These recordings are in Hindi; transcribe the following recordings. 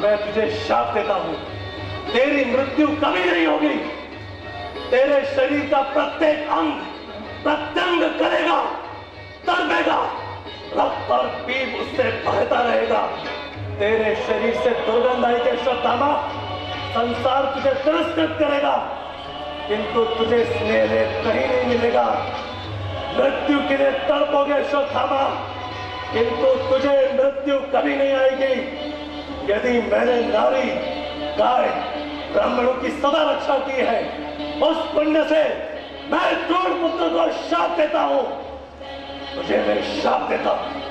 मैं तुझे शाप देता हूं, तेरी मृत्यु कभी नहीं होगी। तेरे शरीर का प्रत्येक अंग प्रत्यंग करेगा, तड़पेगा, रक्त और पीप उससे बहता रहेगा। तेरे शरीर से दुर्गंध आएगी अश्वत्थामा, संसार तुझे तिरस्कृत करेगा, किंतु तुझे स्नेह कहीं नहीं मिलेगा। मृत्यु के लिए तड़पोगे अश्वत्थामा, किंतु तुझे मृत्यु कभी नहीं आएगी। यदि मैंने नारी, गाय, ब्राह्मणों की सदा रक्षा की है, उस पुण्य से मैं द्रोण पुत्र को शाप देता हूं। तुझे मैं शाप देता हूं।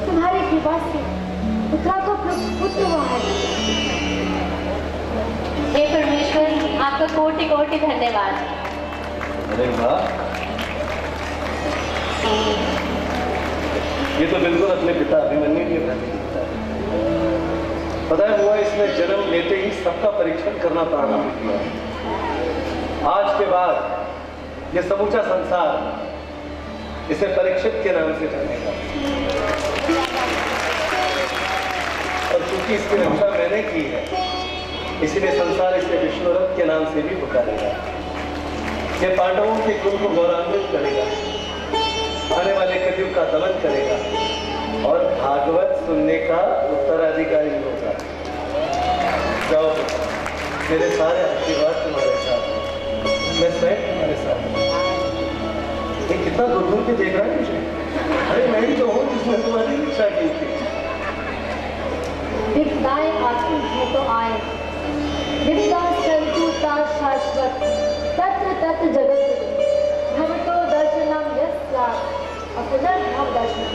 तुम्हारी कृपा से पुत्रा को पुत्र हुआ है। हे परमेश्वर, आपका कोटि कोटि धन्यवाद। अरे वाह, ये तो बिल्कुल अपने पिता अभिमन्यु के भांति दिखता है। पता है हुआ, इसने जन्म लेते ही सबका परीक्षण करना प्रारंभ किया। आज के बाद ये समूचा संसार इसे परीक्षित के नाम से जानेगा, और चूंकि इसकी रक्षा मैंने की है, इसलिए संसार इसे विष्णुरथ के नाम से भी पुकारेगा। ये पांडवों के कुल को गौरवान्वित करेगा, आने वाले कलयुग का दमन करेगा और भागवत सुनने का उत्तराधिकारी होगा। जाओ, मेरे सारे आशीर्वाद तुम्हारे साथ हैं, मैं स्वयं तुम्हारे साथ हूँ। ये कितना दूर दूर के देख रहा है मुझे। अरे मैं ही तो हूँ जिसने तुम्हारी रक्षा की थी। विपदाएं आती है तो आए, विपदा संतुता शाश्वत, तत्र तत्र जगत भवतो दर्शनम यस्यात् अपनर्भव दर्शनम।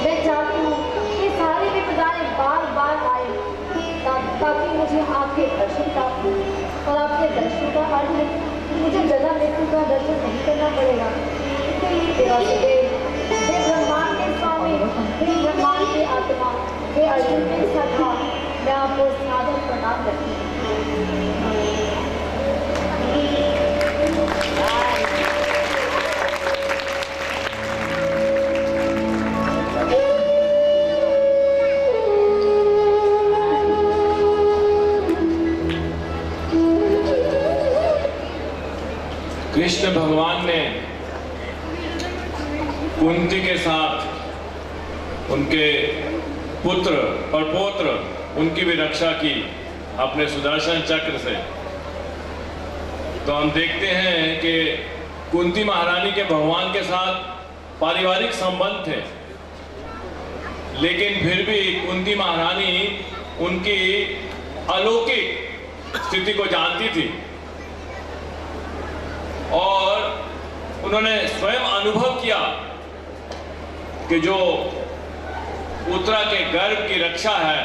मैं चाहती हूँ कि सारी विपदाएं बार बार आए, ताकि मुझे आपके दर्शन का और आपके दर्शन का अर्थ है मुझे जगह मृत्यु का दर्शन नहीं करना पड़ेगा। इसलिए हे ब्रह्मांड के स्वामी, हे ब्रह्मांड के आत्मा, हे अर्जुन के सखा, मैं आपको सादर प्रणाम करती हूँ। कृष्ण भगवान ने कुंती के साथ उनके पुत्र और पौत्र उनकी भी रक्षा की अपने सुदर्शन चक्र से। तो हम देखते हैं कि कुंती महारानी के भगवान के साथ पारिवारिक संबंध थे, लेकिन फिर भी कुंती महारानी उनकी अलौकिक स्थिति को जानती थी और उन्होंने स्वयं अनुभव किया कि जो उत्तरा के गर्भ की रक्षा है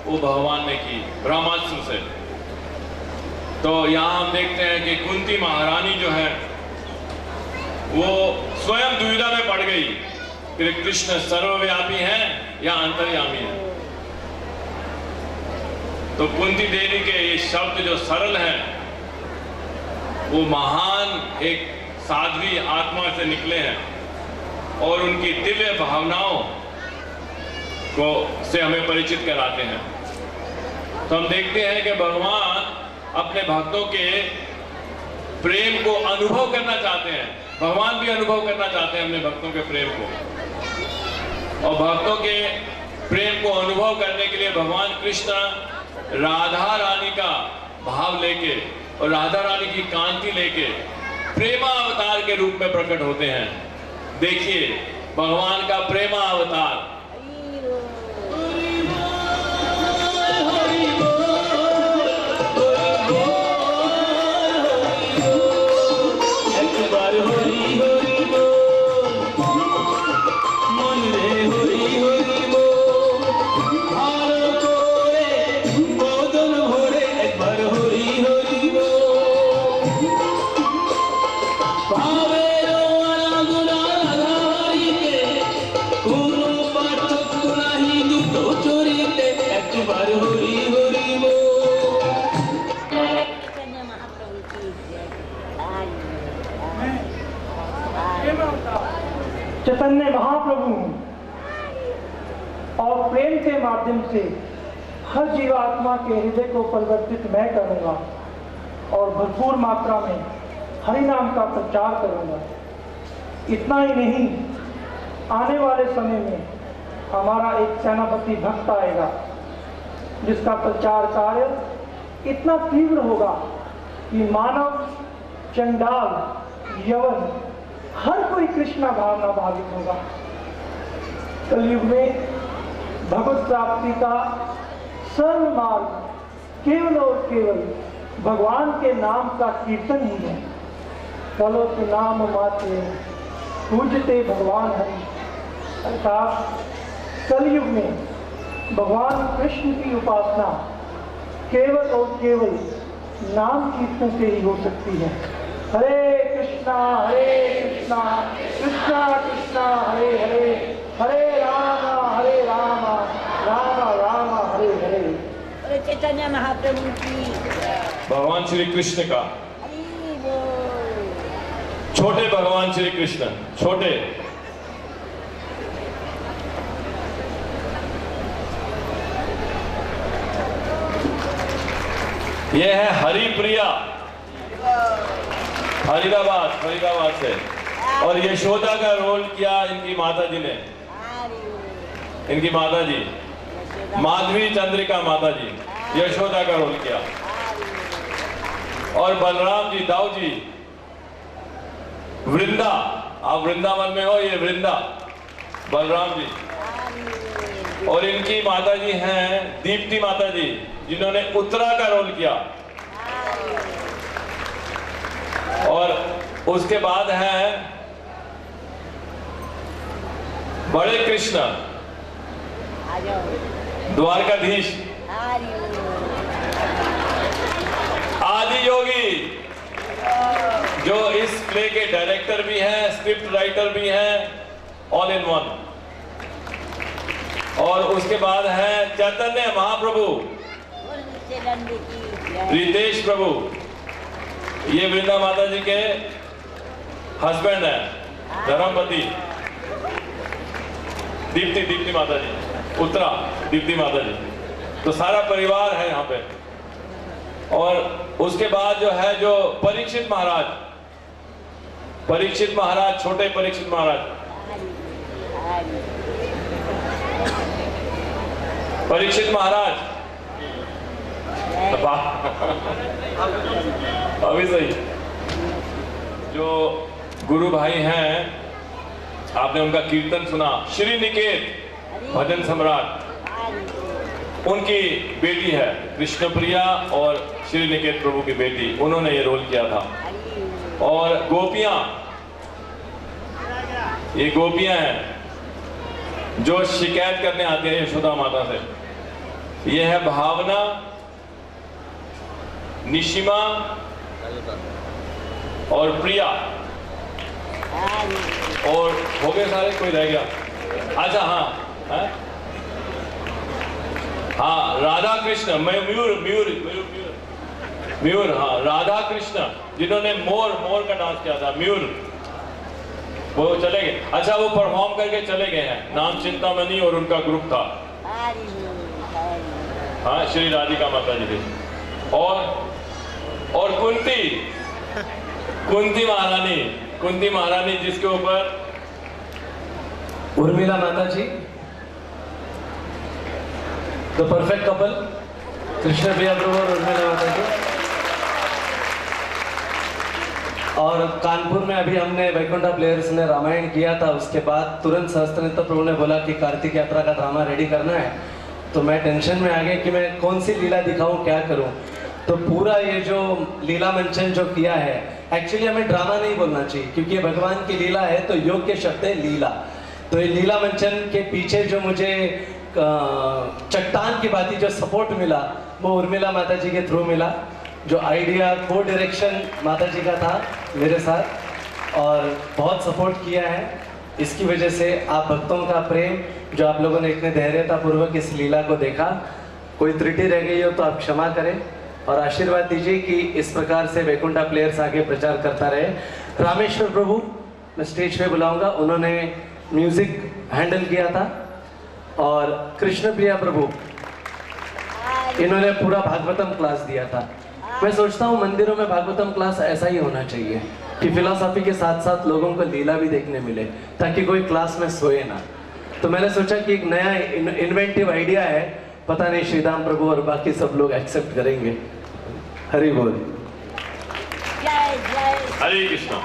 वो भगवान ने की ब्रह्मास्त्र से। तो यहाँ हम देखते हैं कि कुंती महारानी जो है वो स्वयं दुविधा में पड़ गई कि कृष्ण सर्वव्यापी हैं या अंतर्यामी हैं। तो कुंती देवी के ये शब्द जो सरल हैं वो महान एक साध्वी आत्मा से निकले हैं और उनकी दिव्य भावनाओं को से हमें परिचित कराते हैं। तो हम देखते हैं कि भगवान अपने भक्तों के प्रेम को अनुभव करना चाहते हैं। भगवान भी अनुभव करना चाहते हैं अपने भक्तों के प्रेम को, और भक्तों के प्रेम को अनुभव करने के लिए भगवान कृष्ण राधा रानी का भाव लेके और राधा रानी की कांति लेके प्रेमावतार के रूप में प्रकट होते हैं। देखिए भगवान का प्रेमावतार। बार होरी होरी बोल। चैतन्य महाप्रभु की जय। चैतन्य महाप्रभु और प्रेम के माध्यम से हर जीवात्मा के हृदय को परिवर्तित मैं करूंगा और भरपूर मात्रा में हरि नाम का प्रचार करूंगा। इतना ही नहीं, आने वाले समय में हमारा एक सेनापति भक्त आएगा जिसका प्रचार कार्य इतना तीव्र होगा कि मानव, चंडाल, यवन हर कोई कृष्णा भावना भावित होगा। कलयुग में भगवत प्राप्ति का सर्व मार्ग केवल और केवल भगवान के नाम का कीर्तन ही है। कलो के नाम मात्र पूजते भगवान हरि, अर्थात कलयुग में भगवान कृष्ण की उपासना केवल और केवल नाम कीर्तन से ही हो सकती है। हरे कृष्णा कृष्णा कृष्णा हरे हरे, हरे राम राम राम हरे हरे। बोले चैतन्य महाप्रभु की भगवान श्री कृष्ण का, हरि बोल। छोटे भगवान श्री कृष्ण, छोटे, ये है हरिप्रिया, फरीदाबाद से, और यशोदा का रोल किया इनकी माता जी ने। इनकी माता जी माधवी चंद्रिका माता जी, यशोदा का रोल किया। और बलराम जी, दाऊ जी, वृंदा, आप वृंदावन में हो, ये वृंदा बलराम जी। और इनकी माता जी हैं दीप्ति माता जी, जिन्होंने उत्तरा का रोल किया। और उसके बाद हैं बड़े कृष्ण, द्वारकाधीश, आदि योगी, जो इस प्ले के डायरेक्टर भी हैं, स्क्रिप्ट राइटर भी हैं, ऑल इन वन। और उसके बाद है चैतन्य महाप्रभु, रितेश प्रभु, ये वृंदा माता जी के हस्बैंड हैं, धर्मपति। दीप्ति माता जी, उत्तरा दीप्ति माता जी, तो सारा परिवार है यहाँ पे। और उसके बाद जो है, जो परीक्षित महाराज, छोटे परीक्षित महाराज, परीक्षित महाराज अभी सही, जो गुरु भाई हैं, आपने उनका कीर्तन सुना, श्री निकेत भजन सम्राट, उनकी बेटी है कृष्णप्रिया और श्री निकेत प्रभु की बेटी, उन्होंने ये रोल किया था। और गोपियां, ये गोपियां हैं जो शिकायत करने आती है यशोदा माता से। ये है भावना, निशिमा और प्रिया। और हो गए सारे, कोई रह गया? अच्छा, हाँ, राधा कृष्ण, मयूर, हाँ, राधा कृष्ण, जिन्होंने मोर का डांस किया था, मयूर, वो चले गए। अच्छा, वो परफॉर्म करके चले गए हैं, नाम चिंतामणि और उनका ग्रुप था। हाँ, श्री राधिका माता जी थी। और कुंती महारानी, जिसके ऊपर उर्मिला माता जी, द परफेक्ट कपल, कृष्ण प्रिया प्रभु और उर्मिला माता जी। और कानपुर में अभी हमने वैकुंठा प्लेयर्स ने रामायण किया था, उसके बाद तुरंत सहस्त्रनेत्र प्रभु ने बोला कि कार्तिक यात्रा का ड्रामा रेडी करना है। तो मैं टेंशन में आ गया कि मैं कौन सी लीला दिखाऊं, क्या करूं। तो पूरा ये जो लीला मंचन जो किया है, एक्चुअली हमें ड्रामा नहीं बोलना चाहिए, क्योंकि ये भगवान की लीला है, तो योग के शब्द है लीला। तो ये लीला मंचन के पीछे जो मुझे चट्टान की बाती जो सपोर्ट मिला, वो उर्मिला माता जी के थ्रू मिला। जो आइडिया को डायरेक्शन माता जी का था मेरे साथ, और बहुत सपोर्ट किया है। इसकी वजह से आप भक्तों का प्रेम, जो आप लोगों ने इतने धैर्यतापूर्वक इस लीला को देखा, कोई त्रुटि रह गई हो तो आप क्षमा करें और आशीर्वाद दीजिए कि इस प्रकार से वैकुंठा प्लेयर्स आगे प्रचार करता रहे। रामेश्वर प्रभु मैं स्टेज पे बुलाऊंगा, उन्होंने म्यूजिक हैंडल किया था, और कृष्ण प्रिया प्रभु इन्होंने पूरा भागवतम क्लास दिया था। मैं सोचता हूँ मंदिरों में भागवतम क्लास ऐसा ही होना चाहिए कि फिलॉसफी के साथ साथ लोगों को लीला भी देखने मिले, ताकि कोई क्लास में सोए ना। तो मैंने सोचा कि एक नया इन्वेंटिव आइडिया है, पता नहीं श्रीराम प्रभु और बाकी सब लोग एक्सेप्ट करेंगे। हरि बोल। जय जय हरे कृष्णा।